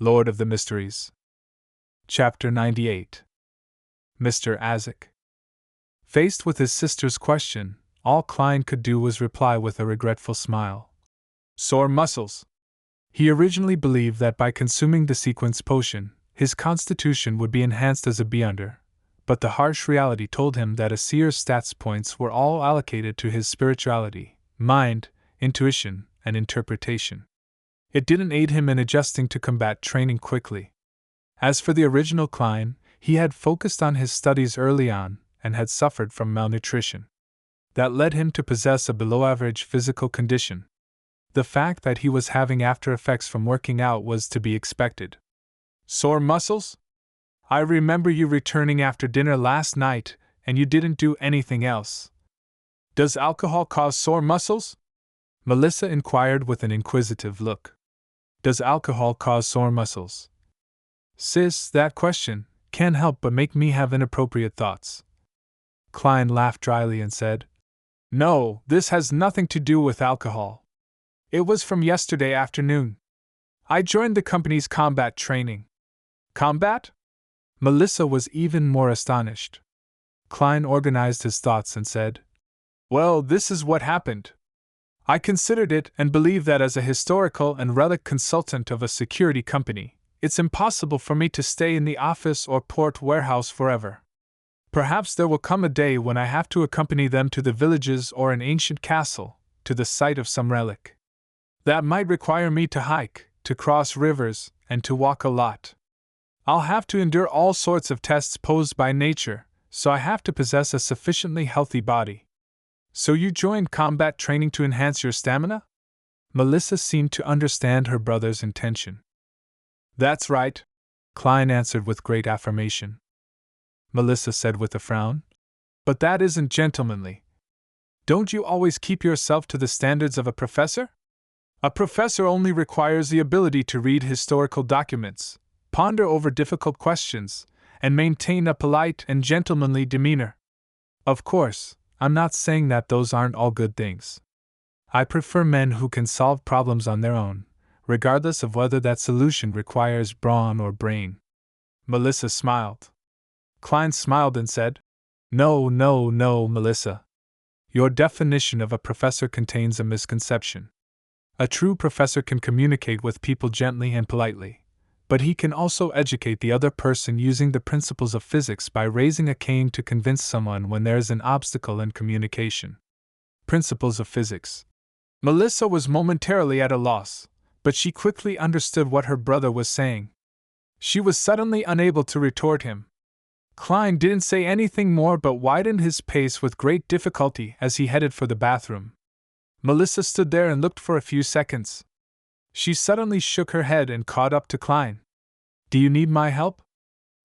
Lord of the Mysteries. Chapter 98. Mr. Azik. Faced with his sister's question, all Klein could do was reply with a regretful smile. Sore muscles. He originally believed that by consuming the sequence potion, his constitution would be enhanced as a beyonder, but the harsh reality told him that a seer's stats points were all allocated to his spirituality, mind, intuition, and interpretation. It didn't aid him in adjusting to combat training quickly. As for the original Klein, he had focused on his studies early on and had suffered from malnutrition. That led him to possess a below-average physical condition. The fact that he was having after effects from working out was to be expected. Sore muscles? I remember you returning after dinner last night, and you didn't do anything else. Does alcohol cause sore muscles? Melissa inquired with an inquisitive look. Does alcohol cause sore muscles? Sis, that question can't help but make me have inappropriate thoughts. Klein laughed dryly and said, No, this has nothing to do with alcohol. It was from yesterday afternoon. I joined the company's combat training. Combat? Melissa was even more astonished. Klein organized his thoughts and said, Well, this is what happened. I considered it and believe that as a historical and relic consultant of a security company, it's impossible for me to stay in the office or port warehouse forever. Perhaps there will come a day when I have to accompany them to the villages or an ancient castle, to the site of some relic. That might require me to hike, to cross rivers, and to walk a lot. I'll have to endure all sorts of tests posed by nature, so I have to possess a sufficiently healthy body. So you joined combat training to enhance your stamina? Melissa seemed to understand her brother's intention. That's right, Klein answered with great affirmation. Melissa said with a frown. But that isn't gentlemanly. Don't you always keep yourself to the standards of a professor? A professor only requires the ability to read historical documents, ponder over difficult questions, and maintain a polite and gentlemanly demeanor. Of course, I'm not saying that those aren't all good things. I prefer men who can solve problems on their own, regardless of whether that solution requires brawn or brain. Melissa smiled. Klein smiled and said, No, Melissa. Your definition of a professor contains a misconception. A true professor can communicate with people gently and politely, but he can also educate the other person using the principles of physics by raising a cane to convince someone when there is an obstacle in communication. Principles of physics. Melissa was momentarily at a loss, but she quickly understood what her brother was saying. She was suddenly unable to retort him. Klein didn't say anything more but widened his pace with great difficulty as he headed for the bathroom. Melissa stood there and looked for a few seconds. She suddenly shook her head and caught up to Klein. Do you need my help?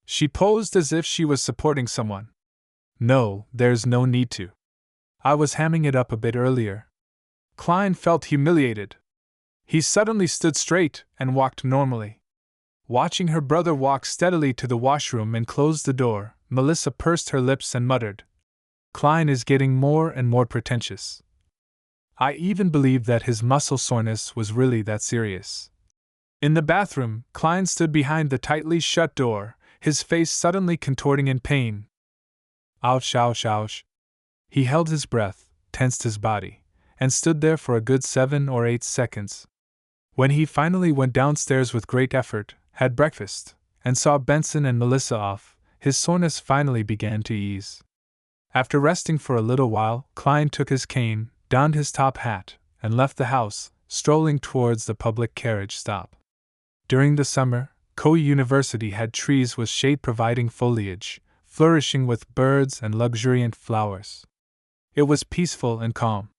She posed as if she was supporting someone. No, there's no need to. I was hamming it up a bit earlier. Klein felt humiliated. He suddenly stood straight and walked normally. Watching her brother walk steadily to the washroom and close the door, Melissa pursed her lips and muttered, Klein is getting more and more pretentious. I even believed that his muscle soreness was really that serious. In the bathroom, Klein stood behind the tightly shut door, his face suddenly contorting in pain. Ouch, ouch, ouch. He held his breath, tensed his body, and stood there for a good 7 or 8 seconds. When he finally went downstairs with great effort, had breakfast, and saw Benson and Melissa off, his soreness finally began to ease. After resting for a little while, Klein took his cane, donned his top hat, and left the house, strolling towards the public carriage stop. During the summer, Koei University had trees with shade-providing foliage, flourishing with birds and luxuriant flowers. It was peaceful and calm.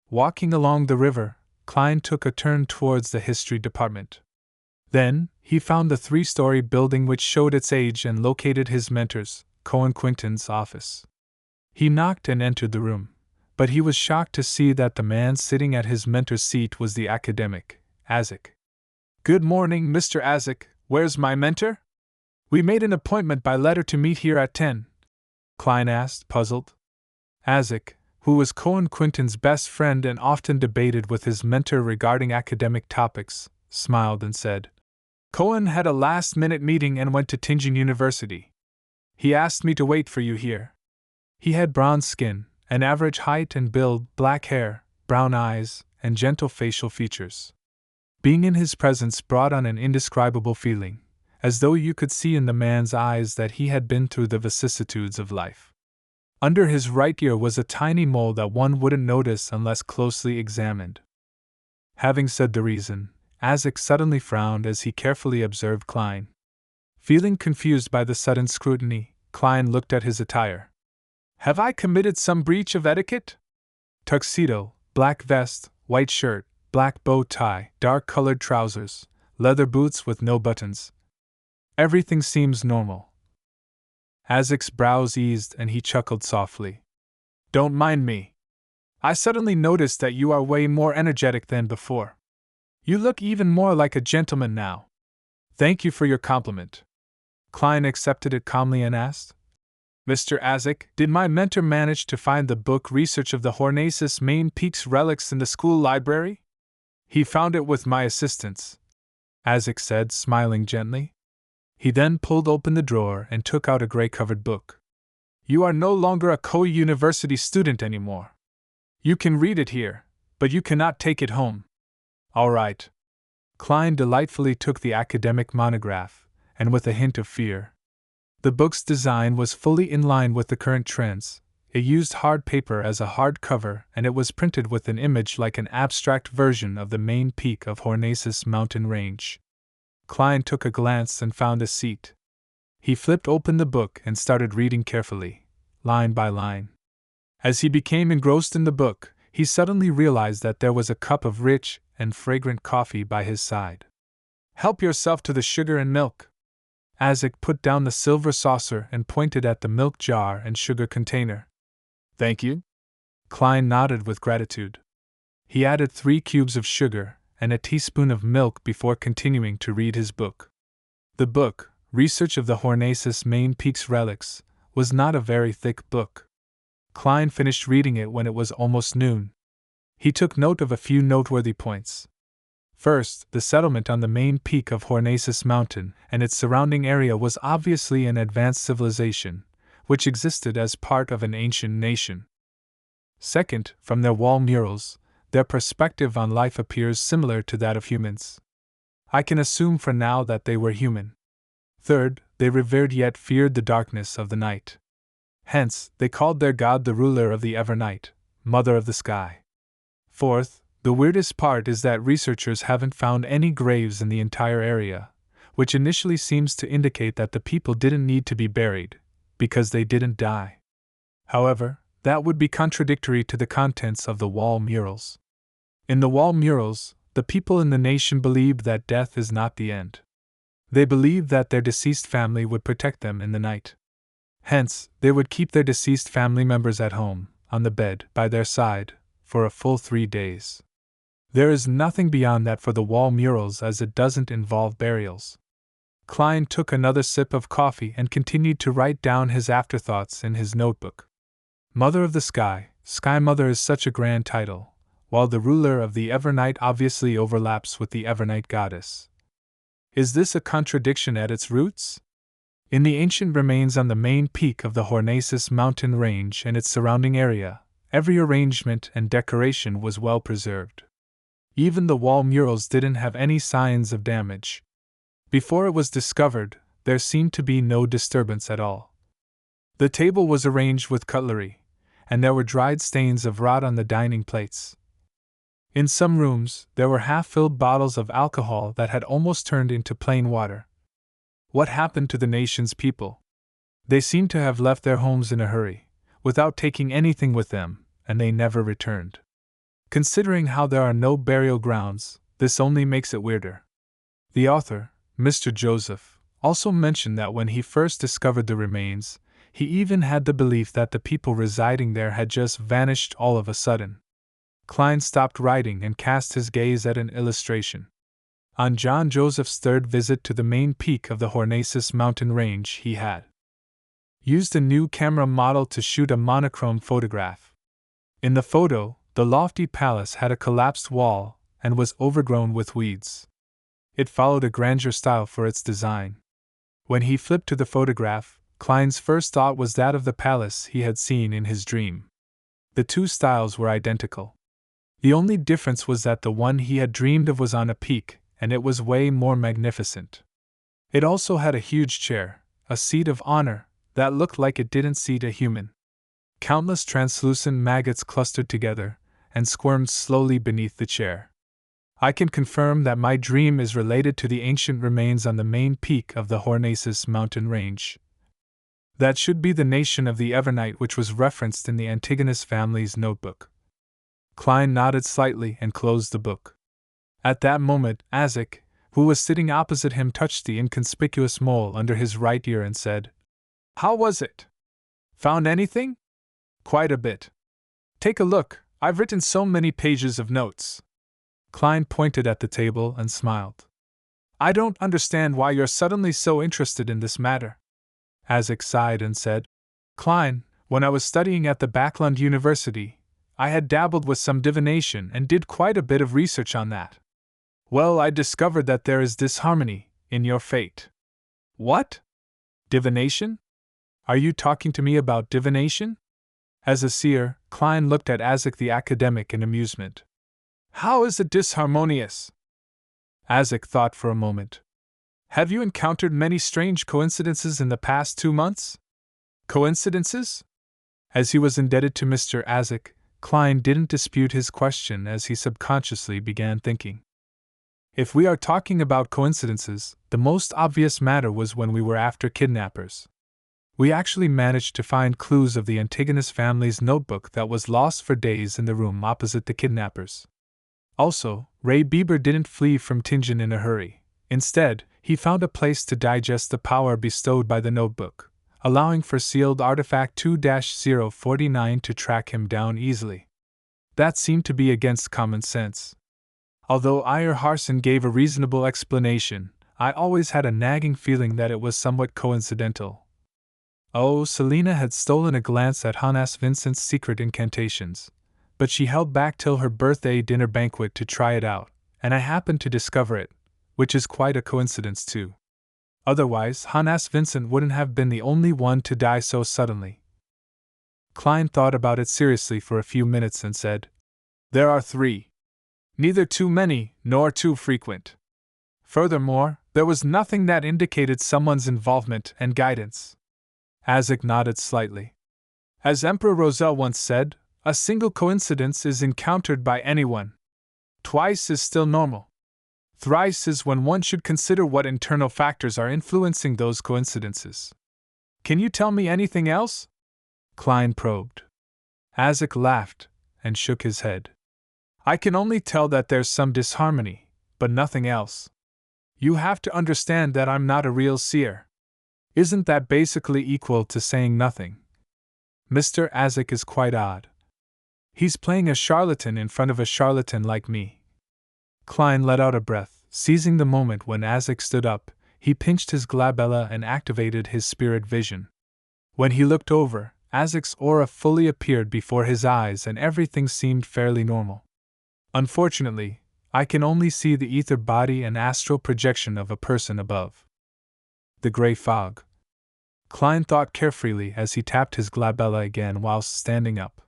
Walking along the river, Klein took a turn towards the history department. Then, he found the 3-story building which showed its age and located his mentor's, Cohen Quinton's, office. He knocked and entered the room, but he was shocked to see that the man sitting at his mentor's seat was the academic, Azik. Good morning, Mr. Azik, where's my mentor? We made an appointment by letter to meet here at 10. Klein asked, puzzled. Azik, who was Cohen Quinton's best friend and often debated with his mentor regarding academic topics, smiled and said, Cohen had a last-minute meeting and went to Tingen University. He asked me to wait for you here. He had bronze skin, an average height and build, black hair, brown eyes, and gentle facial features. Being in his presence brought on an indescribable feeling, as though you could see in the man's eyes that he had been through the vicissitudes of life. Under his right ear was a tiny mole that one wouldn't notice unless closely examined. Having said the reason, Azik suddenly frowned as he carefully observed Klein. Feeling confused by the sudden scrutiny, Klein looked at his attire. Have I committed some breach of etiquette? Tuxedo, black vest, white shirt, black bow tie, dark-colored trousers, leather boots with no buttons. Everything seems normal. Azik's brows eased and he chuckled softly. Don't mind me. I suddenly noticed that you are way more energetic than before. You look even more like a gentleman now. Thank you for your compliment. Klein accepted it calmly and asked, Mr. Azik, did my mentor manage to find the book Research of the Hornacis Main Peaks Relics in the school library? He found it with my assistance, Azik said, smiling gently. He then pulled open the drawer and took out a gray-covered book. You are no longer a Koei University student anymore. You can read it here, but you cannot take it home. All right. Klein delightfully took the academic monograph, and with a hint of fear. The book's design was fully in line with the current trends. It used hard paper as a hard cover, and it was printed with an image like an abstract version of the main peak of Hornacis mountain range. Klein took a glance and found a seat. He flipped open the book and started reading carefully, line by line. As he became engrossed in the book, he suddenly realized that there was a cup of rich and fragrant coffee by his side. Help yourself to the sugar and milk. Azik put down the silver saucer and pointed at the milk jar and sugar container. Thank you. Klein nodded with gratitude. He added 3 cubes of sugar and a teaspoon of milk before continuing to read his book. The book, Research of the Hornacis Main Peaks Relics, was not a very thick book. Klein finished reading it when it was almost noon. He took note of a few noteworthy points. First, the settlement on the main peak of Hornacis Mountain and its surrounding area was obviously an advanced civilization, which existed as part of an ancient nation. Second, from their wall murals, their perspective on life appears similar to that of humans. I can assume for now that they were human. Third, they revered yet feared the darkness of the night. Hence, they called their god the ruler of the Evernight, mother of the sky. Fourth, the weirdest part is that researchers haven't found any graves in the entire area, which initially seems to indicate that the people didn't need to be buried, because they didn't die. However, that would be contradictory to the contents of the wall murals. In the wall murals, the people in the nation believed that death is not the end. They believed that their deceased family would protect them in the night. Hence, they would keep their deceased family members at home, on the bed, by their side, for a full 3 days. There is nothing beyond that for the wall murals as it doesn't involve burials. Klein took another sip of coffee and continued to write down his afterthoughts in his notebook. Mother of the Sky, Sky Mother is such a grand title, while the ruler of the Evernight obviously overlaps with the Evernight goddess. Is this a contradiction at its roots? In the ancient remains on the main peak of the Hornacis mountain range and its surrounding area, every arrangement and decoration was well preserved. Even the wall murals didn't have any signs of damage. Before it was discovered, there seemed to be no disturbance at all. The table was arranged with cutlery, and there were dried stains of rot on the dining plates. In some rooms, there were half-filled bottles of alcohol that had almost turned into plain water. What happened to the nation's people? They seemed to have left their homes in a hurry, without taking anything with them, and they never returned. Considering how there are no burial grounds, this only makes it weirder. The author, Mr. Joseph, also mentioned that when he first discovered the remains, he even had the belief that the people residing there had just vanished all of a sudden. Klein stopped writing and cast his gaze at an illustration. On John Joseph's third visit to the main peak of the Hornacis mountain range, he had used a new camera model to shoot a monochrome photograph. In the photo, the lofty palace had a collapsed wall and was overgrown with weeds. It followed a grandeur style for its design. When he flipped to the photograph, Klein's first thought was that of the palace he had seen in his dream. The two styles were identical. The only difference was that the one he had dreamed of was on a peak, and it was way more magnificent. It also had a huge chair, a seat of honor, that looked like it didn't seat a human. Countless translucent maggots clustered together and squirmed slowly beneath the chair. I can confirm that my dream is related to the ancient remains on the main peak of the Hornaces mountain range. That should be the nation of the Evernight which was referenced in the Antigonus family's notebook. Klein nodded slightly and closed the book. At that moment, Azik, who was sitting opposite him, touched the inconspicuous mole under his right ear and said, "How was it? Found anything?" "Quite a bit. Take a look, I've written so many pages of notes." Klein pointed at the table and smiled. "I don't understand why you're suddenly so interested in this matter." Azik sighed and said, "Klein, when I was studying at the Backlund University, I had dabbled with some divination and did quite a bit of research on that. Well, I discovered that there is disharmony in your fate." "What? Divination? Are you talking to me about divination?" As a seer, Klein looked at Azik the academic in amusement. "How is it disharmonious?" Azik thought for a moment. "Have you encountered many strange coincidences in the past 2 months?" "Coincidences?" As he was indebted to Mr. Azik, Klein didn't dispute his question as he subconsciously began thinking. If we are talking about coincidences, the most obvious matter was when we were after kidnappers. We actually managed to find clues of the Antigonus family's notebook that was lost for days in the room opposite the kidnappers. Also, Ray Bieber didn't flee from Tingen in a hurry. Instead, he found a place to digest the power bestowed by the notebook, allowing for sealed artifact 2-049 to track him down easily. That seemed to be against common sense. Although Iyer Harson gave a reasonable explanation, I always had a nagging feeling that it was somewhat coincidental. Oh, Selina had stolen a glance at Hannes Vincent's secret incantations, but she held back till her birthday dinner banquet to try it out, and I happened to discover it, which is quite a coincidence too. Otherwise, Hannes Vincent wouldn't have been the only one to die so suddenly. Klein thought about it seriously for a few minutes and said, "There are 3. Neither too many nor too frequent. Furthermore, there was nothing that indicated someone's involvement and guidance." Azik nodded slightly. "As Emperor Roselle once said, a single coincidence is encountered by anyone. Twice is still normal. Thrice is when one should consider what internal factors are influencing those coincidences." "Can you tell me anything else?" Klein probed. Azik laughed and shook his head. "I can only tell that there's some disharmony, but nothing else. You have to understand that I'm not a real seer. Isn't that basically equal to saying nothing? Mr. Azik is quite odd. He's playing a charlatan in front of a charlatan like me." Klein let out a breath. Seizing the moment when Azik stood up, he pinched his glabella and activated his spirit vision. When he looked over, Azik's aura fully appeared before his eyes and everything seemed fairly normal. "Unfortunately, I can only see the ether body and astral projection of a person above." The gray fog. Klein thought carefreely as he tapped his glabella again whilst standing up.